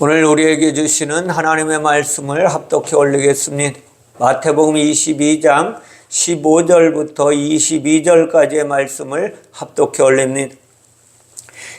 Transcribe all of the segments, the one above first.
오늘 우리에게 주시는 하나님의 말씀을 합독해 올리겠습니다. 마태복음 22장 15절부터 22절까지의 말씀을 합독해 올립니다.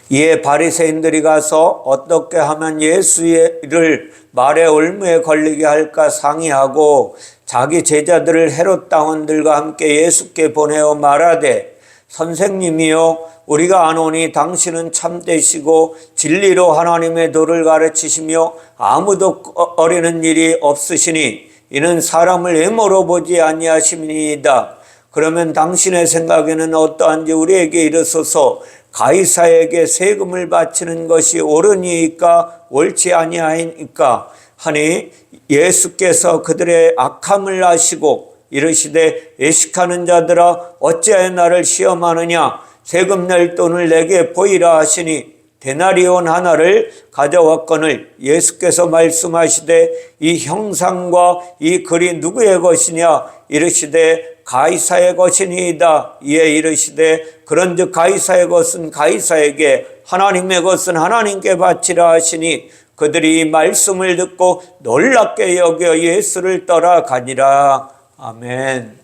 이에 바리새인들이 가서 어떻게 하면 예수를 말의 올무에 걸리게 할까 상의하고 자기 제자들을 헤롯 당원들과 함께 예수께 보내어 말하되, 선생님이여, 우리가 아노니 당신은 참되시고 진리로 하나님의 도를 가르치시며 아무도 어리는 일이 없으시니 이는 사람을 외모로 보지 아니하심이니이다. 그러면 당신의 생각에는 어떠한지 우리에게 이르소서. 가이사에게 세금을 바치는 것이 옳으니이까 옳지 아니하니까 하니, 예수께서 그들의 악함을 아시고 이르시되, 애식하는 자들아, 어찌하여 나를 시험하느냐? 세금 낼 돈을 내게 보이라 하시니 데나리온 하나를 가져왔거늘 예수께서 말씀하시되, 이 형상과 이 글이 누구의 것이냐? 이르시되 가이사의 것이니이다. 이에 이르시되, 그런즉 가이사의 것은 가이사에게, 하나님의 것은 하나님께 바치라 하시니, 그들이 이 말씀을 듣고 놀랍게 여겨 예수를 따라가니라. 아멘.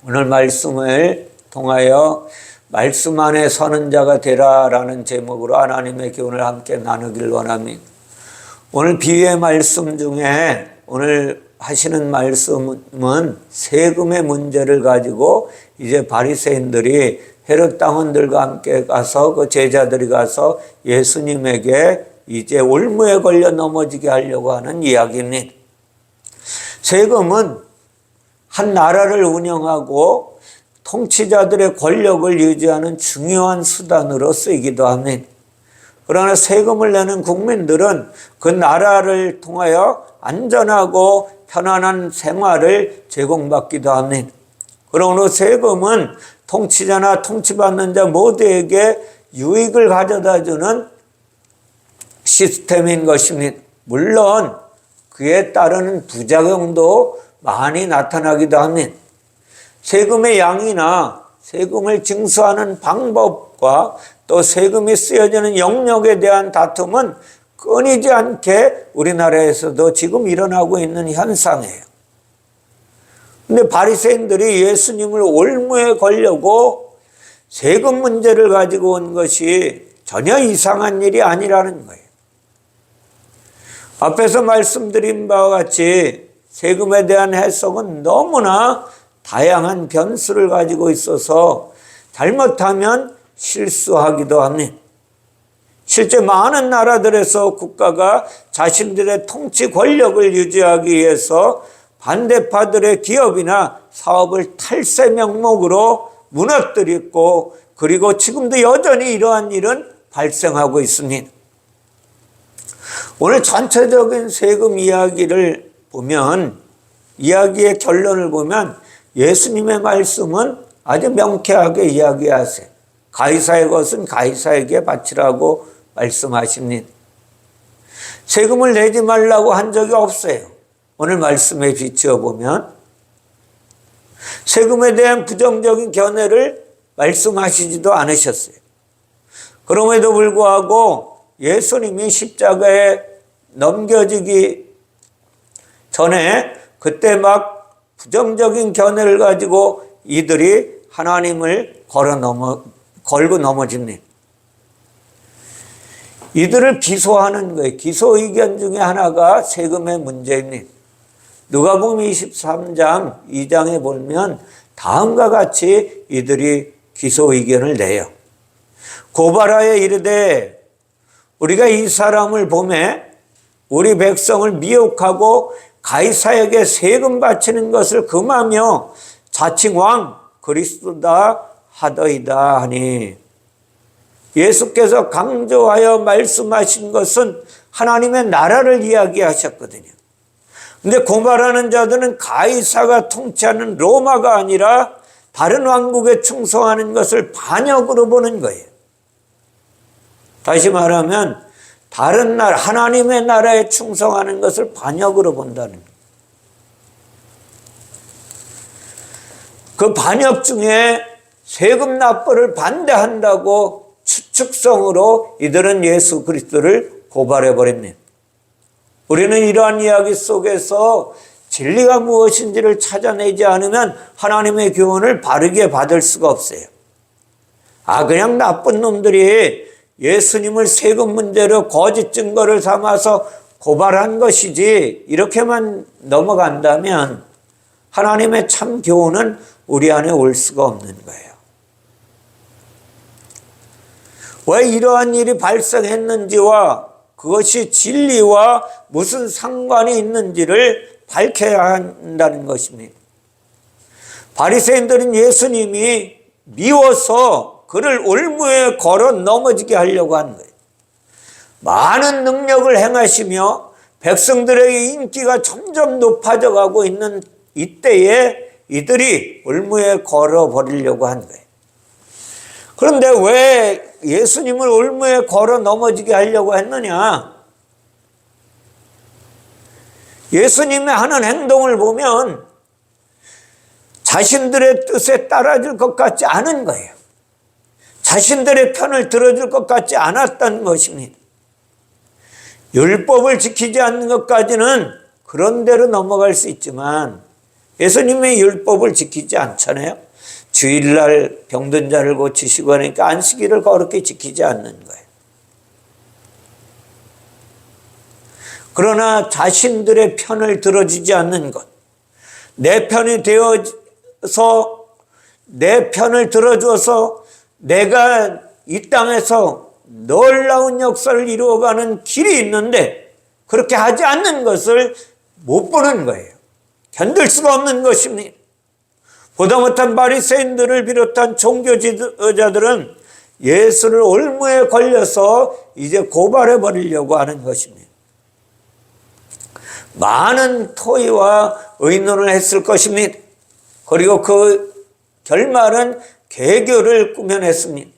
오늘 말씀을 통하여 말씀 안에 서는 자가 되라라는 제목으로 하나님의 교훈을 함께 나누길 원합니다. 오늘 비유의 말씀 중에 오늘 하시는 말씀은 세금의 문제를 가지고 이제 바리새인들이 헤롯 당원들과 함께 가서 그 제자들이 가서 예수님에게 이제 올무에 걸려 넘어지게 하려고 하는 이야기입니다. 세금은 한 나라를 운영하고 통치자들의 권력을 유지하는 중요한 수단으로 쓰이기도 합니다. 그러나 세금을 내는 국민들은 그 나라를 통하여 안전하고 편안한 생활을 제공받기도 합니다. 그러므로 세금은 통치자나 통치받는 자 모두에게 유익을 가져다주는 시스템인 것입니다. 물론 그에 따르는 부작용도 많이 나타나기도 합니다. 세금의 양이나 세금을 징수하는 방법과 또 세금이 쓰여지는 영역에 대한 다툼은 끊이지 않게 우리나라에서도 지금 일어나고 있는 현상이에요. 근데 바리새인들이 예수님을 올무에 걸려고 세금 문제를 가지고 온 것이 전혀 이상한 일이 아니라는 거예요. 앞에서 말씀드린 바와 같이 세금에 대한 해석은 너무나 다양한 변수를 가지고 있어서 잘못하면 실수하기도 합니다. 실제 많은 나라들에서 국가가 자신들의 통치 권력을 유지하기 위해서 반대파들의 기업이나 사업을 탈세 명목으로 무너뜨렸고, 그리고 지금도 여전히 이러한 일은 발생하고 있습니다. 오늘 전체적인 세금 이야기를 보면, 이야기의 결론을 보면 예수님의 말씀은 아주 명쾌하게 이야기하세요. 가이사의 것은 가이사에게 바치라고 말씀하십니다. 세금을 내지 말라고 한 적이 없어요. 오늘 말씀에 비추어 보면 세금에 대한 부정적인 견해를 말씀하시지도 않으셨어요. 그럼에도 불구하고 예수님이 십자가에 넘겨지기 전에 그때 막 부정적인 견해를 가지고 이들이 하나님을 걸고 넘어집니다. 이들을 기소하는 거예요. 기소 의견 중에 하나가 세금의 문제입니다. 누가복음 23장 2장에 보면 다음과 같이 이들이 기소 의견을 내요. 고발하여 이르되, 우리가 이 사람을 보매 우리 백성을 미혹하고 가이사에게 세금 바치는 것을 금하며 자칭 왕 그리스도다 하더이다 하니, 예수께서 강조하여 말씀하신 것은 하나님의 나라를 이야기하셨거든요. 근데 고발하는 자들은 가이사가 통치하는 로마가 아니라 다른 왕국에 충성하는 것을 반역으로 보는 거예요. 다시 말하면 다른 나라, 하나님의 나라에 충성하는 것을 반역으로 본다는 거예요. 그 반역 중에 세금 납부를 반대한다고 추측성으로 이들은 예수 그리스도를 고발해 버립니다. 우리는 이러한 이야기 속에서 진리가 무엇인지를 찾아내지 않으면 하나님의 교훈을 바르게 받을 수가 없어요. 그냥 나쁜 놈들이 예수님을 세금 문제로 거짓 증거를 삼아서 고발한 것이지 이렇게만 넘어간다면 하나님의 참 교훈은 우리 안에 올 수가 없는 거예요. 왜 이러한 일이 발생했는지와 그것이 진리와 무슨 상관이 있는지를 밝혀야 한다는 것입니다. 바리새인들은 예수님이 미워서 그를 올무에 걸어 넘어지게 하려고 한 거예요. 많은 능력을 행하시며 백성들에게 인기가 점점 높아져 가고 있는 이때에 이들이 올무에 걸어 버리려고 한 거예요. 그런데 왜 예수님을 올무에 걸어 넘어지게 하려고 했느냐? 예수님의 하는 행동을 보면 자신들의 뜻에 따라줄 것 같지 않은 거예요. 자신들의 편을 들어줄 것 같지 않았다는 것입니다. 율법을 지키지 않는 것까지는 그런 대로 넘어갈 수 있지만 예수님의 율법을 지키지 않잖아요. 주일날 병든 자를 고치시고 하니까 안식일을 거룩히 지키지 않는 거예요. 그러나 자신들의 편을 들어주지 않는 것, 내 편이 되어서 내 편을 들어줘서 내가 이 땅에서 놀라운 역사를 이루어가는 길이 있는데 그렇게 하지 않는 것을 못 보는 거예요. 견딜 수가 없는 것입니다. 보다 못한 바리새인들을 비롯한 종교 지도자들은 예수를 올무에 걸려서 이제 고발해 버리려고 하는 것입니다. 많은 토의와 의논을 했을 것입니다. 그리고 그 결말은 개교를 꾸며냈습니다.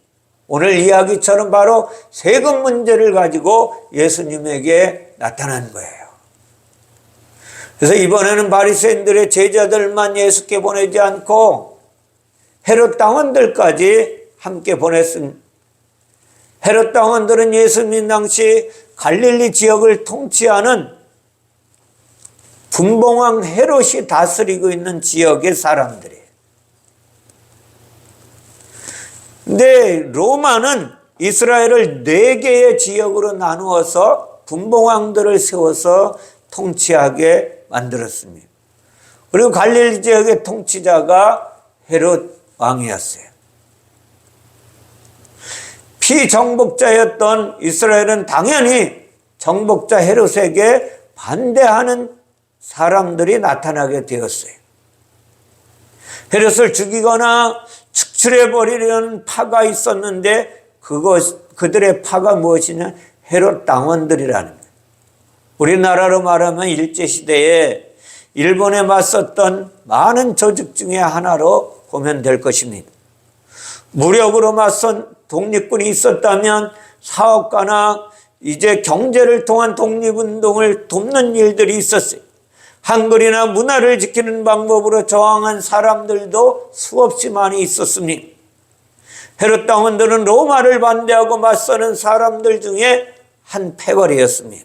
오늘 이야기처럼 바로 세금 문제를 가지고 예수님에게 나타난 거예요. 그래서 이번에는 바리새인들의 제자들만 예수께 보내지 않고 헤롯 당원들까지 함께 보냈습니다. 헤롯 당원들은 예수님 당시 갈릴리 지역을 통치하는 분봉왕 헤롯이 다스리고 있는 지역의 사람들이에요. 근데 로마는 이스라엘을 4개의 지역으로 나누어서 분봉왕들을 세워서 통치하게 만들었습니다. 그리고 갈릴리 지역의 통치자가 헤롯 왕이었어요. 피정복자였던 이스라엘은 당연히 정복자 헤롯에게 반대하는 사람들이 나타나게 되었어요. 헤롯을 죽이거나 축출해버리려는 파가 있었는데 그들의 파가 무엇이냐? 헤롯 당원들이라는 거예요. 우리나라로 말하면 일제시대에 일본에 맞섰던 많은 조직 중에 하나로 보면 될 것입니다. 무력으로 맞선 독립군이 있었다면 사업가나 이제 경제를 통한 독립운동을 돕는 일들이 있었어요. 한글이나 문화를 지키는 방법으로 저항한 사람들도 수없이 많이 있었습니다. 헤롯 당원들은 로마를 반대하고 맞서는 사람들 중에 한 패거리였습니다.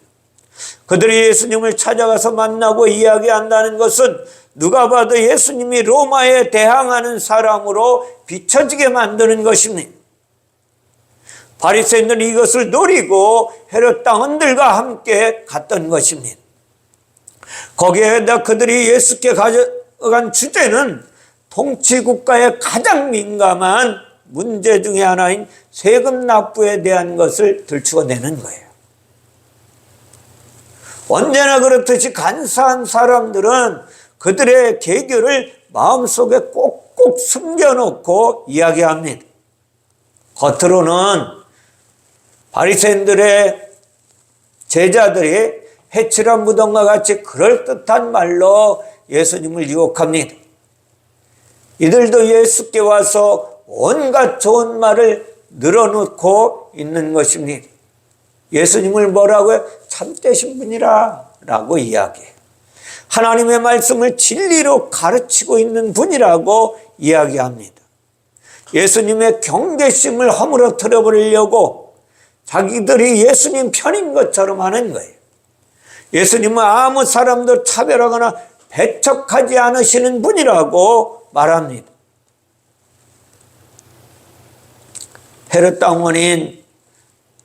그들이 예수님을 찾아가서 만나고 이야기한다는 것은 누가 봐도 예수님이 로마에 대항하는 사람으로 비춰지게 만드는 것입니다. 바리새인들은 이것을 노리고 헤롯 당원들과 함께 갔던 것입니다. 거기에다 그들이 예수께 가져간 주제는 통치국가의 가장 민감한 문제 중에 하나인 세금 납부에 대한 것을 들추어내는 거예요. 언제나 그렇듯이 간사한 사람들은 그들의 계교를 마음속에 꼭꼭 숨겨놓고 이야기합니다. 겉으로는 바리새인들의 제자들이 해칠한 무덤과 같이 그럴듯한 말로 예수님을 유혹합니다. 이들도 예수께 와서 온갖 좋은 말을 늘어놓고 있는 것입니다. 예수님을 뭐라고요? 참되신 분이라 라고 이야기해요. 하나님의 말씀을 진리로 가르치고 있는 분이라고 이야기합니다. 예수님의 경계심을 허물어뜨려 버리려고 자기들이 예수님 편인 것처럼 하는 거예요. 예수님은 아무 사람도 차별하거나 배척하지 않으시는 분이라고 말합니다. 헤롯 당원인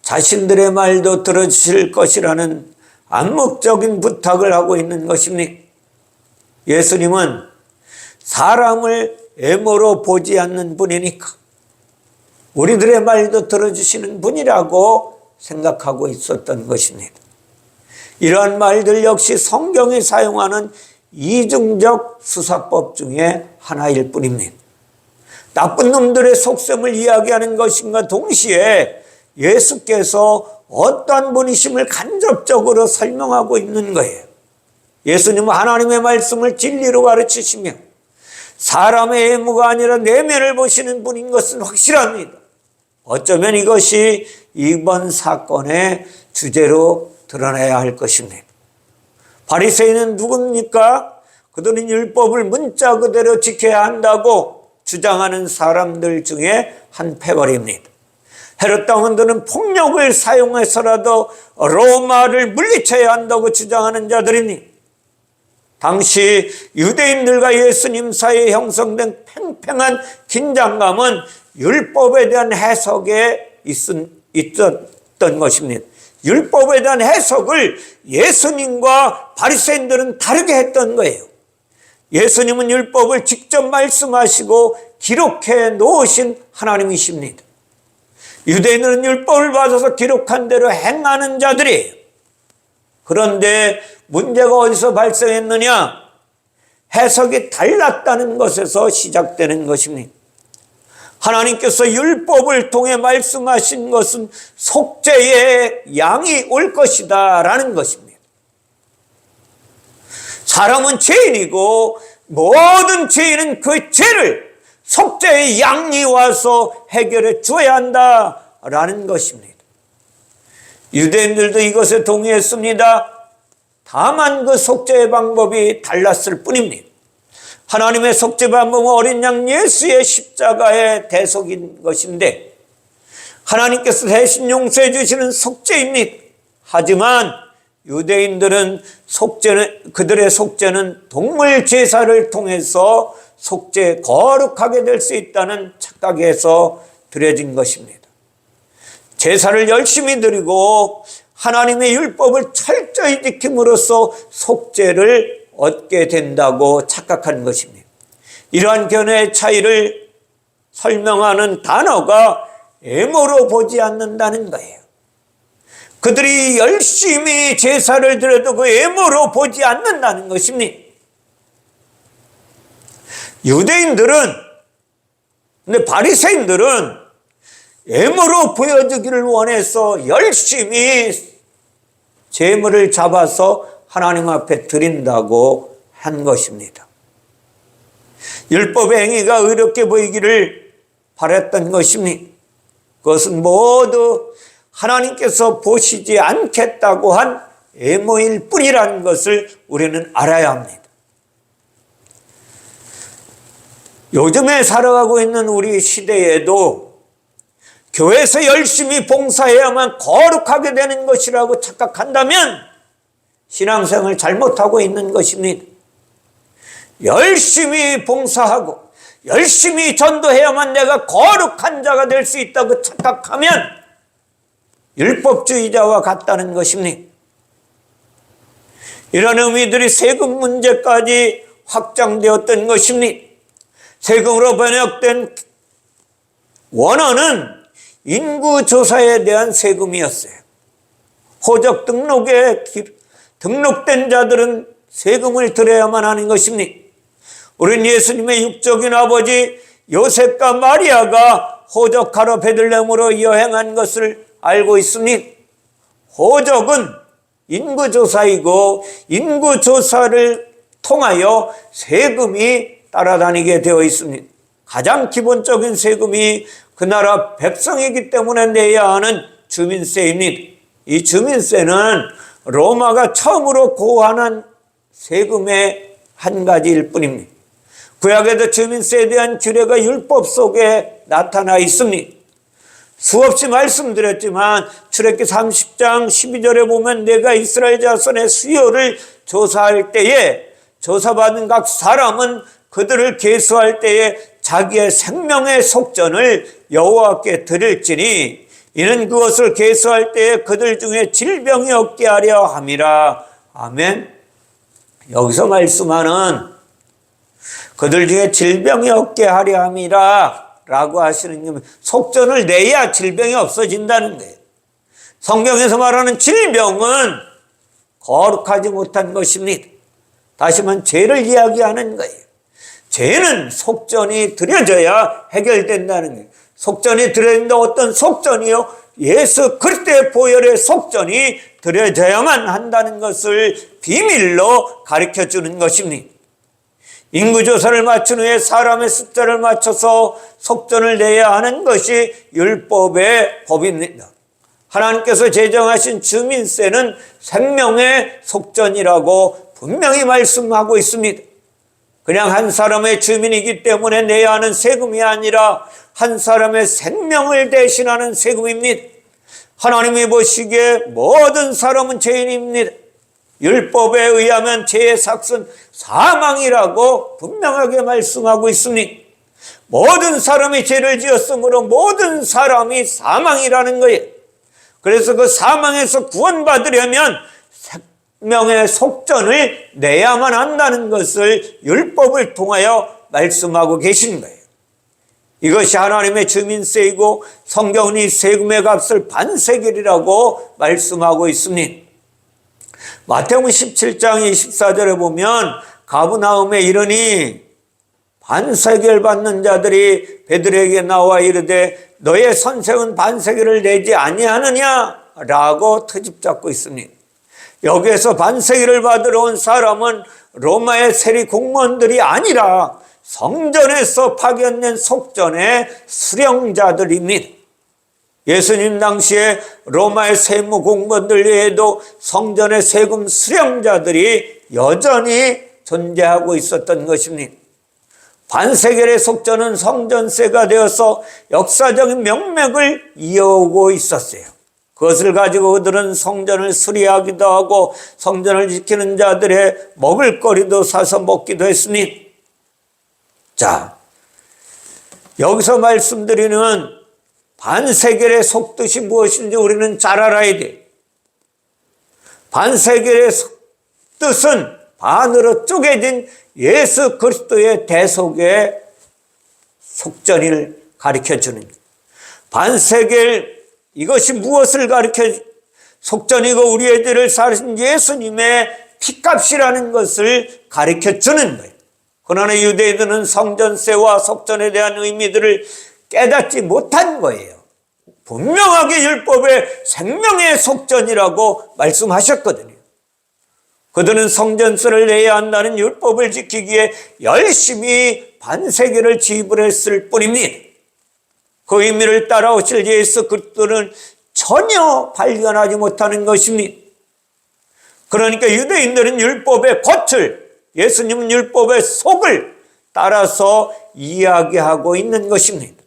자신들의 말도 들어주실 것이라는 암묵적인 부탁을 하고 있는 것입니다. 예수님은 사람을 애모로 보지 않는 분이니까 우리들의 말도 들어주시는 분이라고 생각하고 있었던 것입니다. 이러한 말들 역시 성경이 사용하는 이중적 수사법 중에 하나일 뿐입니다. 나쁜 놈들의 속셈을 이야기하는 것인가 동시에 예수께서 어떠한 분이심을 간접적으로 설명하고 있는 거예요. 예수님은 하나님의 말씀을 진리로 가르치시며 사람의 애무가 아니라 내면을 보시는 분인 것은 확실합니다. 어쩌면 이것이 이번 사건의 주제로 드러나야 할 것입니다. 바리새인은 누굽니까? 그들은 율법을 문자 그대로 지켜야 한다고 주장하는 사람들 중에 한 패거리입니다. 헤롯 당원들은 폭력을 사용해서라도 로마를 물리쳐야 한다고 주장하는 자들입니다. 당시 유대인들과 예수님 사이에 형성된 팽팽한 긴장감은 율법에 대한 해석에 있었던 것입니다. 율법에 대한 해석을 예수님과 바리새인들은 다르게 했던 거예요. 예수님은 율법을 직접 말씀하시고 기록해 놓으신 하나님이십니다. 유대인들은 율법을 받아서 기록한 대로 행하는 자들이에요. 그런데 문제가 어디서 발생했느냐? 해석이 달랐다는 것에서 시작되는 것입니다. 하나님께서 율법을 통해 말씀하신 것은 속죄의 양이 올 것이다 라는 것입니다. 사람은 죄인이고 모든 죄인은 그 죄를 속죄의 양이 와서 해결해 줘야 한다라는 것입니다. 유대인들도 이것에 동의했습니다. 다만 그 속죄의 방법이 달랐을 뿐입니다. 하나님의 속죄 방법은 어린 양 예수의 십자가의 대속인 것인데 하나님께서 대신 용서해 주시는 속죄입니다. 하지만 유대인들은 그들의 속죄는 동물 제사를 통해서 속죄 거룩하게 될 수 있다는 착각에서 드려진 것입니다. 제사를 열심히 드리고 하나님의 율법을 철저히 지킴으로써 속죄를 얻게 된다고 착각한 것입니다. 이러한 견해의 차이를 설명하는 단어가 애모로 보지 않는다는 거예요. 그들이 열심히 제사를 드려도 그 애모로 보지 않는다는 것입니다. 유대인들은, 근데 바리새인들은 애모로 보여주기를 원해서 열심히 제물을 잡아서 하나님 앞에 드린다고 한 것입니다. 율법의 행위가 의롭게 보이기를 바랬던 것입니다. 그것은 모두 하나님께서 보시지 않겠다고 한 애모일 뿐이라는 것을 우리는 알아야 합니다. 요즘에 살아가고 있는 우리 시대에도 교회에서 열심히 봉사해야만 거룩하게 되는 것이라고 착각한다면 신앙생활을 잘못하고 있는 것입니다. 열심히 봉사하고 열심히 전도해야만 내가 거룩한 자가 될 수 있다고 착각하면 율법주의자와 같다는 것입니다. 이런 의미들이 세금 문제까지 확장되었던 것입니다. 세금으로 번역된 원어는 인구조사에 대한 세금이었어요. 호적 등록에 등록된 자들은 세금을 들여야만 하는 것입니다. 우리는 예수님의 육적인 아버지 요셉과 마리아가 호적하러 베들레헴으로 여행한 것을 알고 있습니다. 호적은 인구조사이고 인구조사를 통하여 세금이 따라다니게 되어 있습니다. 가장 기본적인 세금이 그 나라 백성이기 때문에 내야 하는 주민세입니다. 이 주민세는 로마가 처음으로 고안한 세금의 한 가지일 뿐입니다. 구약에도 주민세에 대한 규례가 율법 속에 나타나 있습니다. 수없이 말씀드렸지만 출애굽기 30장 12절에 보면 내가 이스라엘 자손의 수요를 조사할 때에 조사받은 각 사람은 그들을 계수할 때에 자기의 생명의 속전을 여호와께 드릴지니 이는 그것을 계수할 때에 그들 중에 질병이 없게 하려 함이라. 아멘. 여기서 말씀하는 그들 중에 질병이 없게 하려 함이라 라고 하시는 게 속전을 내야 질병이 없어진다는 거예요. 성경에서 말하는 질병은 거룩하지 못한 것입니다. 다시 말하면 죄를 이야기하는 거예요. 죄는 속전이 드려져야 해결된다는 거예요. 속전이 드려진다. 어떤 속전이요? 예수 그리스도의 보혈의 속전이 드려져야만 한다는 것을 비밀로 가르쳐 주는 것입니다. 인구조사를 마친 후에 사람의 숫자를 맞춰서 속전을 내야 하는 것이 율법의 법입니다. 하나님께서 제정하신 주민세는 생명의 속전이라고 분명히 말씀하고 있습니다. 그냥 한 사람의 주민이기 때문에 내야 하는 세금이 아니라 한 사람의 생명을 대신하는 세금입니다. 하나님이 보시기에 모든 사람은 죄인입니다. 율법에 의하면 죄의 삭은 사망이라고 분명하게 말씀하고 있습니다. 모든 사람이 죄를 지었으므로 모든 사람이 사망이라는 거예요. 그래서 그 사망에서 구원받으려면 생명의 속전을 내야만 한다는 것을 율법을 통하여 말씀하고 계신 거예요. 이것이 하나님의 주민세이고 성경은 이 세금의 값을 반세겔이라고 말씀하고 있습니다. 마태복음 17장 24절에 보면 가브나움에 이르니 반세겔 받는 자들이 베드로에게 나와 이르되 너의 선생은 반세겔을 내지 아니하느냐 라고 트집 잡고 있습니다. 여기에서 반세겔을 받으러 온 사람은 로마의 세리 공무원들이 아니라 성전에서 파견된 속전의 수령자들입니다. 예수님 당시에 로마의 세무 공무원들 외에도 성전의 세금 수령자들이 여전히 존재하고 있었던 것입니다. 반세겔의 속전은 성전세가 되어서 역사적인 명맥을 이어오고 있었어요. 그것을 가지고 그들은 성전을 수리하기도 하고 성전을 지키는 자들의 먹을거리도 사서 먹기도 했습니다. 자, 여기서 말씀드리는 반세겔의 속뜻이 무엇인지 우리는 잘 알아야 돼. 반세겔의 뜻은 반으로 쪼개진 예수 그리스도의 대속의 속전을 가르쳐주는 거예요. 반세겔 이것이 무엇을 가르쳐 속전이고 우리의 죄를 사신 예수님의 피값이라는 것을 가르쳐주는 거예요. 그러나 유대인들은 성전세와 속전에 대한 의미들을 깨닫지 못한 거예요. 분명하게 율법의 생명의 속전이라고 말씀하셨거든요. 그들은 성전세를 내야 한다는 율법을 지키기에 열심히 반세겔을 지불했을 뿐입니다. 그 의미를 따라오실 예수 그리스도는 전혀 발견하지 못하는 것입니다. 그러니까 유대인들은 율법의 겉을, 예수님은 율법의 속을 따라서 이야기하고 있는 것입니다.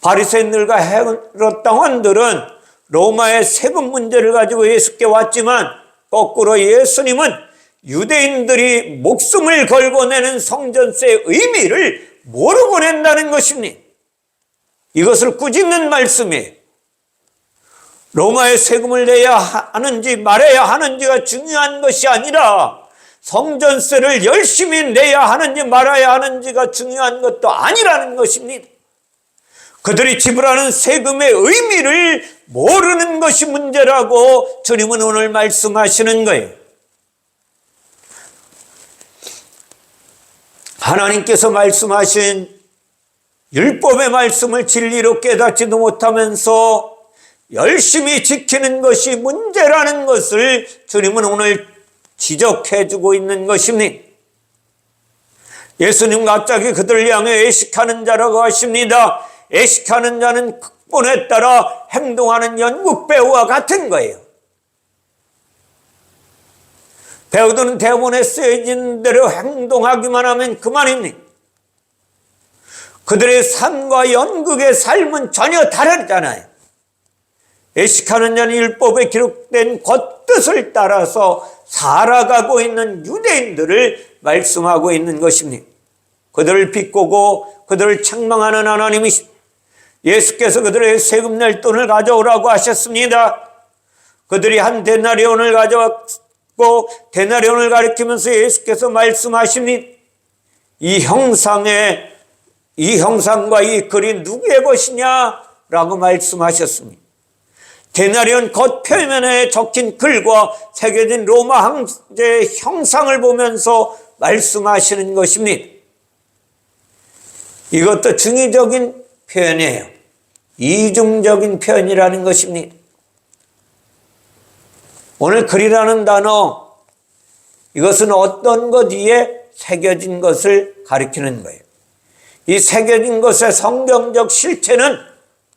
바리새인들과 헤롯 당원들은 로마의 세금 문제를 가지고 예수께 왔지만 거꾸로 예수님은 유대인들이 목숨을 걸고 내는 성전세의 의미를 모르고 낸다는 것입니다. 이것을 꾸짖는 말씀이에요. 로마의 세금을 내야 하는지 말아야 하는지가 중요한 것이 아니라 성전세를 열심히 내야 하는지 말아야 하는지가 중요한 것도 아니라는 것입니다. 그들이 지불하는 세금의 의미를 모르는 것이 문제라고 주님은 오늘 말씀하시는 거예요. 하나님께서 말씀하신 율법의 말씀을 진리로 깨닫지도 못하면서 열심히 지키는 것이 문제라는 것을 주님은 오늘 지적해 주고 있는 것입니다. 예수님 갑자기 그들을 향해 애식하는 자라고 하십니다. 애식하는 자는 극본에 따라 행동하는 연극 배우와 같은 거예요. 배우들은 대본에 쓰여진 대로 행동하기만 하면 그만입니다. 그들의 삶과 연극의 삶은 전혀 다르잖아요. 예식하는 자는 율법에 기록된 겉뜻을 따라서 살아가고 있는 유대인들을 말씀하고 있는 것입니다. 그들을 비꼬고 그들을 책망하는 하나님이십니다. 예수께서 그들의 세금 낼 돈을 가져오라고 하셨습니다. 그들이 한 데나리온을 가져왔고 데나리온을 가리키면서 예수께서 말씀하십니다. 이 형상과 이 글이 누구의 것이냐라고 말씀하셨습니다. 데나리온 겉표면에 적힌 글과 새겨진 로마 황제의 형상을 보면서 말씀하시는 것입니다. 이것도 중의적인 표현이에요. 이중적인 표현이라는 것입니다. 오늘 글이라는 단어, 이것은 어떤 것 위에 새겨진 것을 가리키는 거예요. 이 새겨진 것의 성경적 실체는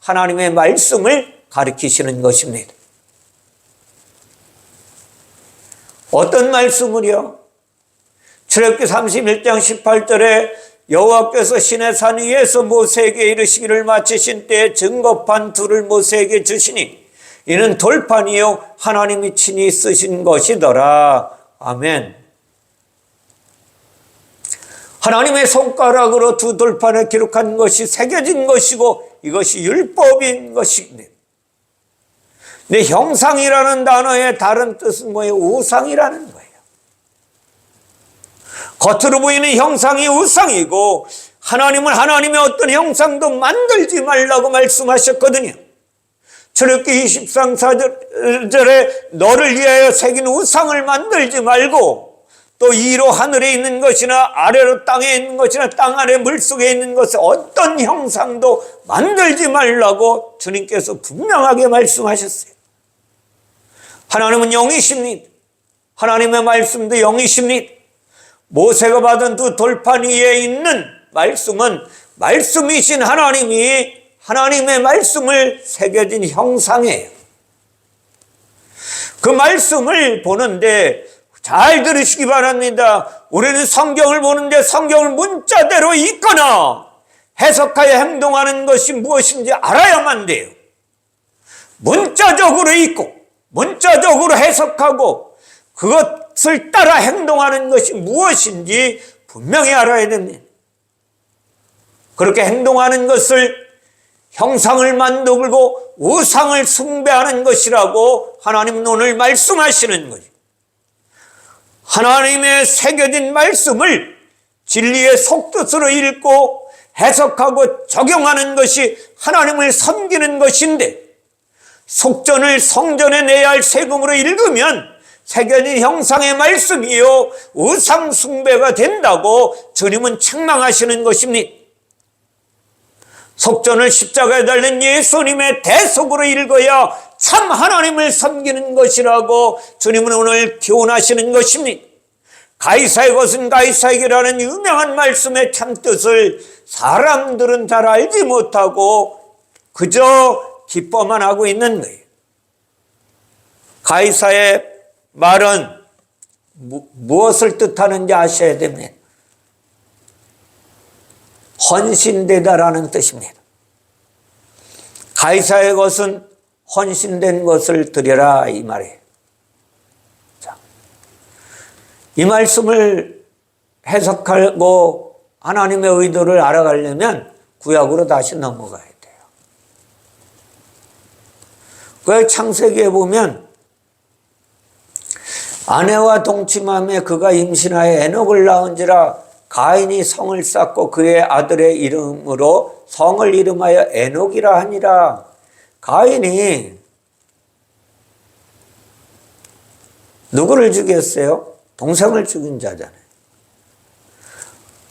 하나님의 말씀을 가리키시는 것입니다. 어떤 말씀을요? 출애굽기 31장 18절에 여호와께서 시내 산 위에서 모세에게 이르시기를 마치신 때에 증거판 둘을 모세에게 주시니 이는 돌판이요 하나님이 친히 쓰신 것이더라. 아멘. 하나님의 손가락으로 두 돌판에 기록한 것이 새겨진 것이고 이것이 율법인 것입니다. 근데 형상이라는 단어의 다른 뜻은 뭐예요? 우상이라는 거예요. 겉으로 보이는 형상이 우상이고 하나님은 하나님의 어떤 형상도 만들지 말라고 말씀하셨거든요. 출애굽기 23장 4절에 너를 위하여 새긴 우상을 만들지 말고 또 위로 하늘에 있는 것이나 아래로 땅에 있는 것이나 땅 아래 물속에 있는 것에 어떤 형상도 만들지 말라고 주님께서 분명하게 말씀하셨어요. 하나님은 영이십니다. 하나님의 말씀도 영이십니다. 모세가 받은 두 돌판 위에 있는 말씀은 말씀이신 하나님이 하나님의 말씀을 새겨진 형상이에요. 그 말씀을 보는데 잘 들으시기 바랍니다. 우리는 성경을 보는데 성경을 문자대로 읽거나 해석하여 행동하는 것이 무엇인지 알아야만 돼요. 문자적으로 읽고 문자적으로 해석하고 그것을 따라 행동하는 것이 무엇인지 분명히 알아야 됩니다. 그렇게 행동하는 것을 형상을 만들고 우상을 숭배하는 것이라고 하나님은 오늘 말씀하시는 거죠. 하나님의 새겨진 말씀을 진리의 속뜻으로 읽고 해석하고 적용하는 것이 하나님을 섬기는 것인데 속전을 성전에 내야 할 세금으로 읽으면 새겨진 형상의 말씀이요 우상 숭배가 된다고 주님은 책망하시는 것입니다. 속전을 십자가에 달린 예수님의 대속으로 읽어야 참 하나님을 섬기는 것이라고 주님은 오늘 교훈하시는 것입니다. 가이사의 것은 가이사에게라는 유명한 말씀의 참뜻을 사람들은 잘 알지 못하고 그저 기뻐만 하고 있는 거예요. 가이사의 말은 무엇을 뜻하는지 아셔야 됩니다. 헌신되다라는 뜻입니다. 가이사의 것은 헌신된 것을 드려라 이 말이에요. 자, 이 말씀을 해석하고 하나님의 의도를 알아가려면 구약으로 다시 넘어가야 돼요. 그 창세기에 보면 아내와 동침하며 그가 임신하여 에녹을 낳은지라 가인이 성을 쌓고 그의 아들의 이름으로 성을 이름하여 에녹이라 하니라. 가인이 누구를 죽였어요? 동생을 죽인 자잖아요.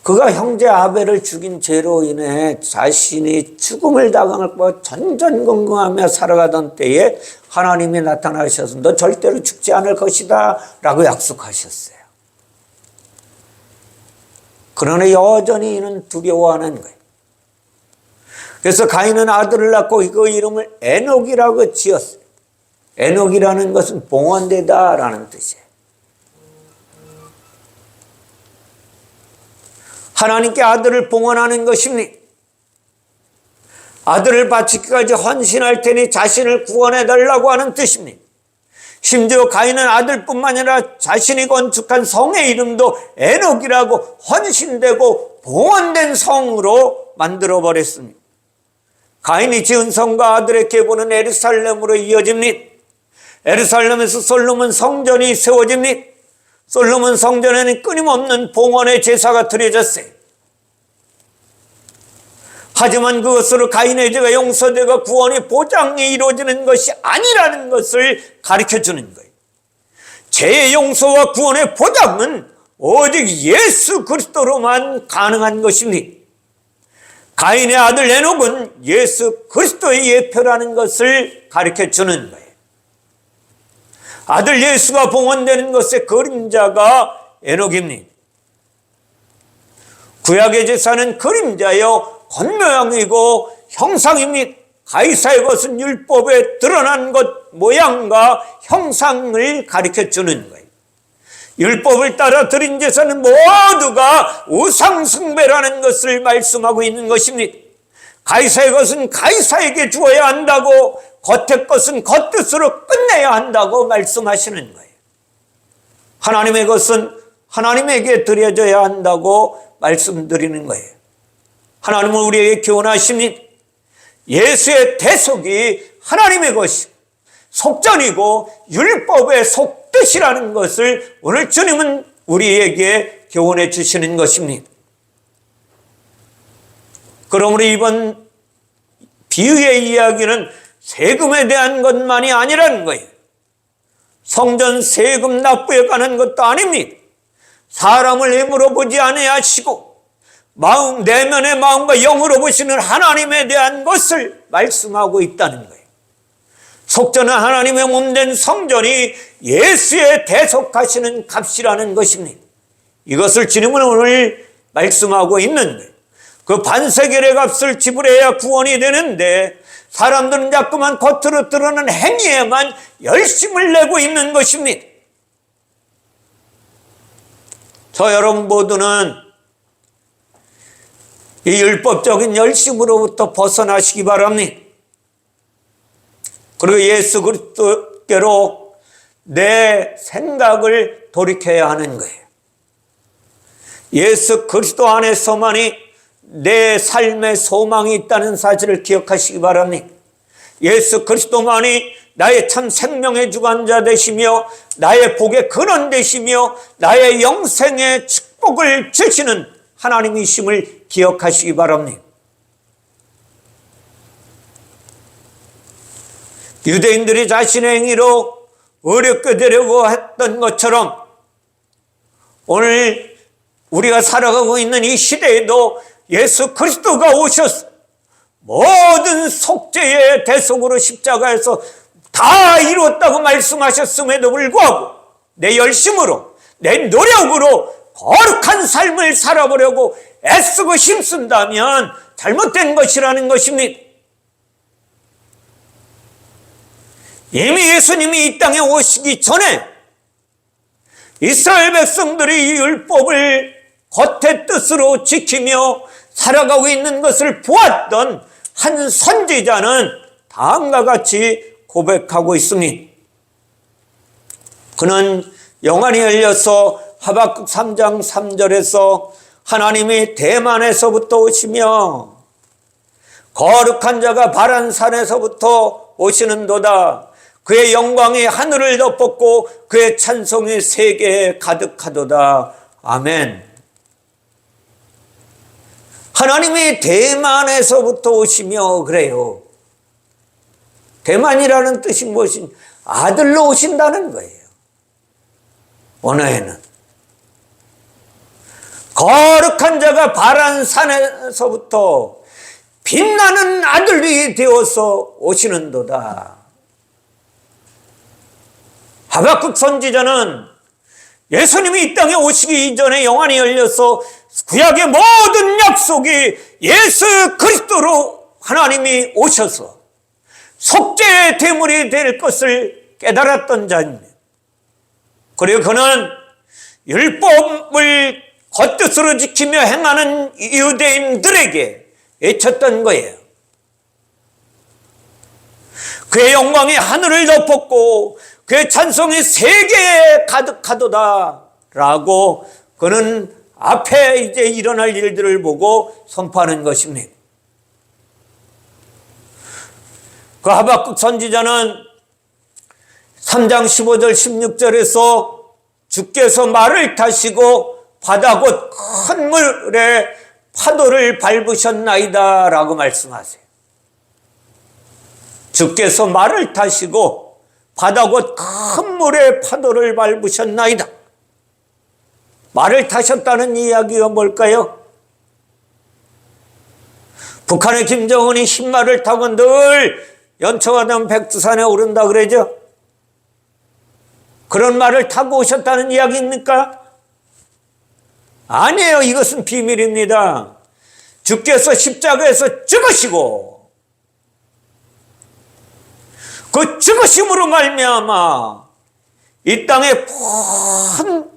그가 형제 아벨을 죽인 죄로 인해 자신이 죽음을 당하고 전전긍긍하며 살아가던 때에 하나님이 나타나셔서 너 절대로 죽지 않을 것이다 라고 약속하셨어요. 그러나 여전히 이는 두려워하는 거예요. 그래서 가인은 아들을 낳고 그 이름을 에녹이라고 지었어요. 에녹이라는 것은 봉헌되다라는 뜻이에요. 하나님께 아들을 봉헌하는 것입니다. 아들을 바치기까지 헌신할 테니 자신을 구원해달라고 하는 뜻입니다. 심지어 가인은 아들뿐만 아니라 자신이 건축한 성의 이름도 에녹이라고 헌신되고 봉헌된 성으로 만들어버렸습니다. 가인이 지은 성과 아들의 계보는 예루살렘으로 이어집니다. 예루살렘에서 솔로몬 성전이 세워집니다. 솔로몬 성전에는 끊임없는 봉헌의 제사가 드려졌어요. 하지만 그것으로 가인의 죄가 용서되고 구원의 보장이 이루어지는 것이 아니라는 것을 가르쳐주는 거예요. 죄의 용서와 구원의 보장은 오직 예수 그리스도로만 가능한 것입니다. 가인의 아들 에녹은 예수 그리스도의 예표라는 것을 가르쳐주는 거예요. 아들 예수가 봉헌되는 것의 그림자가 에녹입니다. 구약의 제사는 그림자요 겉모양이고 형상입니다. 가이사의 것은 율법에 드러난 것 모양과 형상을 가르쳐주는 거예요. 율법을 따라 드린 제사는 모두가 우상숭배라는 것을 말씀하고 있는 것입니다. 가이사의 것은 가이사에게 주어야 한다고, 겉의 것은 겉뜻으로 끝내야 한다고 말씀하시는 거예요. 하나님의 것은 하나님에게 드려져야 한다고 말씀드리는 거예요. 하나님은 우리에게 교훈하십니다. 예수의 대속이 하나님의 것이고 속전이고 율법의 속뜻이라는 것을 오늘 주님은 우리에게 교훈해 주시는 것입니다. 그러므로 이번 비유의 이야기는 세금에 대한 것만이 아니라는 거예요. 성전 세금 납부에 관한 것도 아닙니다. 사람을 힘으로 보지 아니하시고 마음, 내면의 마음과 영으로 보시는 하나님에 대한 것을 말씀하고 있다는 거예요. 속전은 하나님의 몸된 성전이 예수의 대속하시는 값이라는 것입니다. 이것을 주님은 오늘 말씀하고 있는 거예요. 그 반세겔의 값을 지불해야 구원이 되는데 사람들은 자꾸만 겉으로 드러나는 행위에만 열심을 내고 있는 것입니다. 저 여러분 모두는 이 율법적인 열심으로부터 벗어나시기 바랍니다. 그리고 예수 그리스도께로 내 생각을 돌이켜야 하는 거예요. 예수 그리스도 안에서만이 내 삶의 소망이 있다는 사실을 기억하시기 바랍니다. 예수 그리스도만이 나의 참 생명의 주관자 되시며 나의 복의 근원 되시며 나의 영생의 축복을 주시는 하나님이심을 기억하시기 바랍니다. 유대인들이 자신의 행위로 어렵게 되려고 했던 것처럼 오늘 우리가 살아가고 있는 이 시대에도 예수 그리스도가 오셔서 모든 속죄의 대속으로 십자가에서 다 이루었다고 말씀하셨음에도 불구하고 내 열심으로 내 노력으로 거룩한 삶을 살아보려고 애쓰고 힘쓴다면 잘못된 것이라는 것입니다. 이미 예수님이 이 땅에 오시기 전에 이스라엘 백성들이 이 율법을 겉의 뜻으로 지키며 살아가고 있는 것을 보았던 한 선지자는 다음과 같이 고백하고 있습니다. 그는 영안이 열려서 하박국 3장 3절에서 하나님이 대만에서부터 오시며 거룩한 자가 바란산에서부터 오시는도다. 그의 영광이 하늘을 덮었고 그의 찬송이 세계에 가득하도다. 아멘. 하나님이 대만에서부터 오시며 그래요. 대만이라는 뜻이 무엇인? 아들로 오신다는 거예요. 원어에는 거룩한 자가 바란산에서부터 빛나는 아들이 되어서 오시는도다. 하박국 선지자는 예수님이 이 땅에 오시기 이전에 영안이 열려서 구약의 모든 약속이 예수 그리스도로 하나님이 오셔서 속죄의 대물이 될 것을 깨달았던 자입니다. 그리고 그는 율법을 겉뜻으로 지키며 행하는 유대인들에게 외쳤던 거예요. 그의 영광이 하늘을 덮었고 그의 찬송이 세계에 가득하도다 라고 그는 앞에 이제 일어날 일들을 보고 선포하는 것입니다. 그 하박국 선지자는 3장 15절 16절에서 주께서 말을 타시고 바다 곧 큰 물에 파도를 밟으셨나이다 라고 말씀하세요. 주께서 말을 타시고 바다 곧 큰 물에 파도를 밟으셨나이다. 말을 타셨다는 이야기가 뭘까요? 북한의 김정은이 흰말을 타고 늘 연초가 되면 백두산에 오른다 그러죠? 그런 말을 타고 오셨다는 이야기입니까? 아니에요. 이것은 비밀입니다. 주께서 십자가에서 죽으시고 그 죽으심으로 말미암아 이 땅에 큰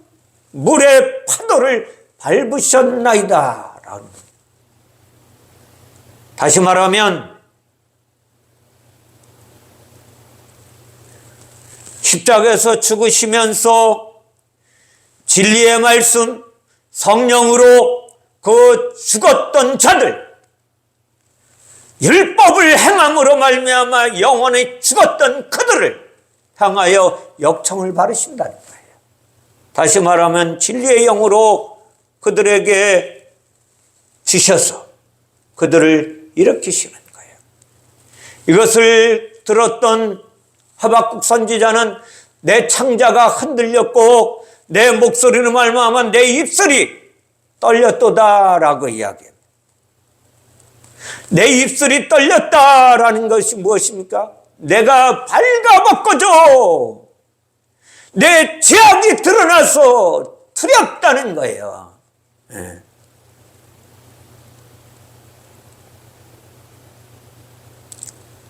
물의 파도를 밟으셨나이다. 다시 말하면 십자가에서 죽으시면서 진리의 말씀, 성령으로 그 죽었던 자들, 율법을 행함으로 말미암아 영원히 죽었던 그들을 향하여 역청을 바르신다는 거예요. 다시 말하면 진리의 영으로 그들에게 주셔서 그들을 일으키시는 거예요. 이것을 들었던 하박국 선지자는 내 창자가 흔들렸고 내 목소리로 말미암아 내 입술이 떨렸도다라고 이야기합니다. 내 입술이 떨렸다라는 것이 무엇입니까? 내가 발가벗겨져 내 죄악이 드러나서 두렵다는 거예요. 네.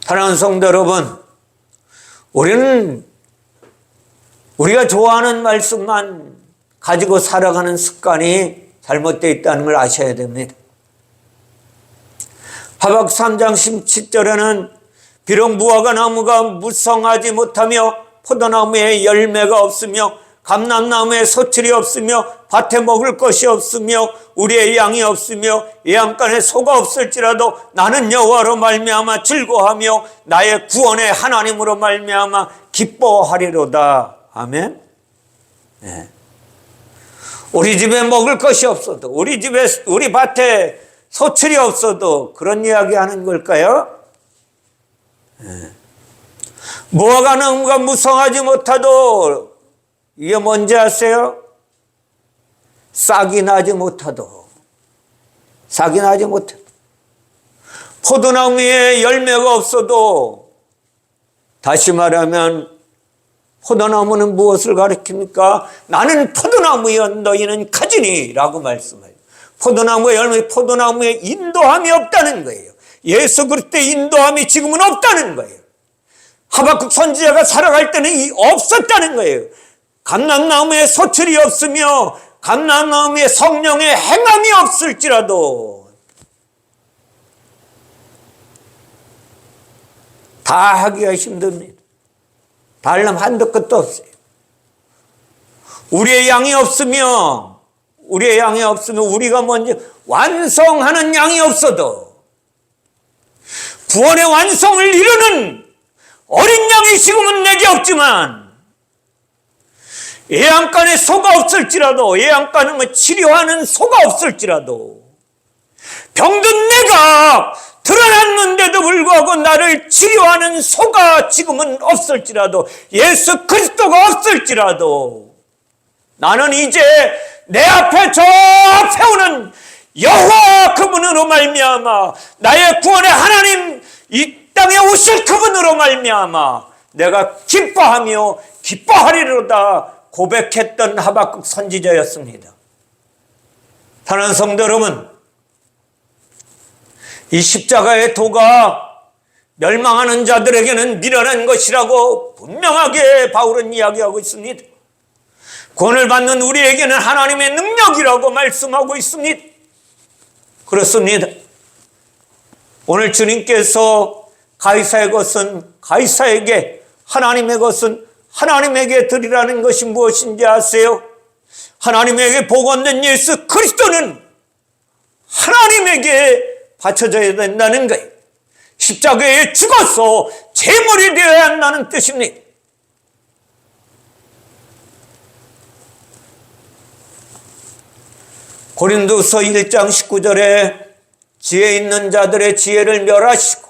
사랑하는 성도 여러분, 우리는 우리가 좋아하는 말씀만 가지고 살아가는 습관이 잘못되어 있다는 걸 아셔야 됩니다. 하박국 3장 17절에는 비록 무화과 나무가 무성하지 못하며 포도나무에 열매가 없으며 감람나무에 소출이 없으며 밭에 먹을 것이 없으며 우리의 양이 없으며 예양간에 소가 없을지라도 나는 여호와로 말미암아 즐거워하며 나의 구원의 하나님으로 말미암아 기뻐하리로다. 아멘. 네. 우리 집에 먹을 것이 없어도 우리 밭에 소출이 없어도 그런 이야기 하는 걸까요? 네. 무화과 나무가 무성하지 못하도 이게 뭔지 아세요? 싹이 나지 못하도 포도나무에 열매가 없어도 다시 말하면 포도나무는 무엇을 가리킵니까? 나는 포도나무여 너희는 가지니 라고 말씀해요. 포도나무의 열매, 포도나무에 인도함이 없다는 거예요. 예수 그리스도의 인도함이 지금은 없다는 거예요. 하박국 선지자가 살아갈 때는 없었다는 거예요. 감람나무에 소출이 없으며 감람나무에 성령의 행함이 없을지라도 다 하기가 힘듭니다. 다 하려면 한도 끝도 없어요. 우리의 양이 없으면 우리가 먼저 완성하는 양이 없어도 구원의 완성을 이루는 어린 양이 지금은 내게 없지만 예양간에 소가 없을지라도 예양간은 치료하는 소가 없을지라도 병든 내가 드러났는데도 불구하고 나를 치료하는 소가 지금은 없을지라도 예수 그리스도가 없을지라도 나는 이제 내 앞에 저 앞에 오는 여호와 그분으로 말미암아 나의 구원의 하나님 이 땅에 오실 그분으로 말미암아 내가 기뻐하며 기뻐하리로다 고백했던 하박국 선지자였습니다. 사랑하는 성도 여러분, 이 십자가의 도가 멸망하는 자들에게는 미련한 것이라고 분명하게 바울은 이야기하고 있습니다. 구원을 받는 우리에게는 하나님의 능력이라고 말씀하고 있습니다. 그렇습니다. 오늘 주님께서 가이사의 것은 가이사에게, 하나님의 것은 하나님에게 드리라는 것이 무엇인지 아세요? 하나님에게 복원된 예수 그리스도는 하나님에게 바쳐져야 된다는 거예요. 십자가에 죽어서 제물이 되어야 한다는 뜻입니다. 고린도서 1장 19절에 지혜 있는 자들의 지혜를 멸하시고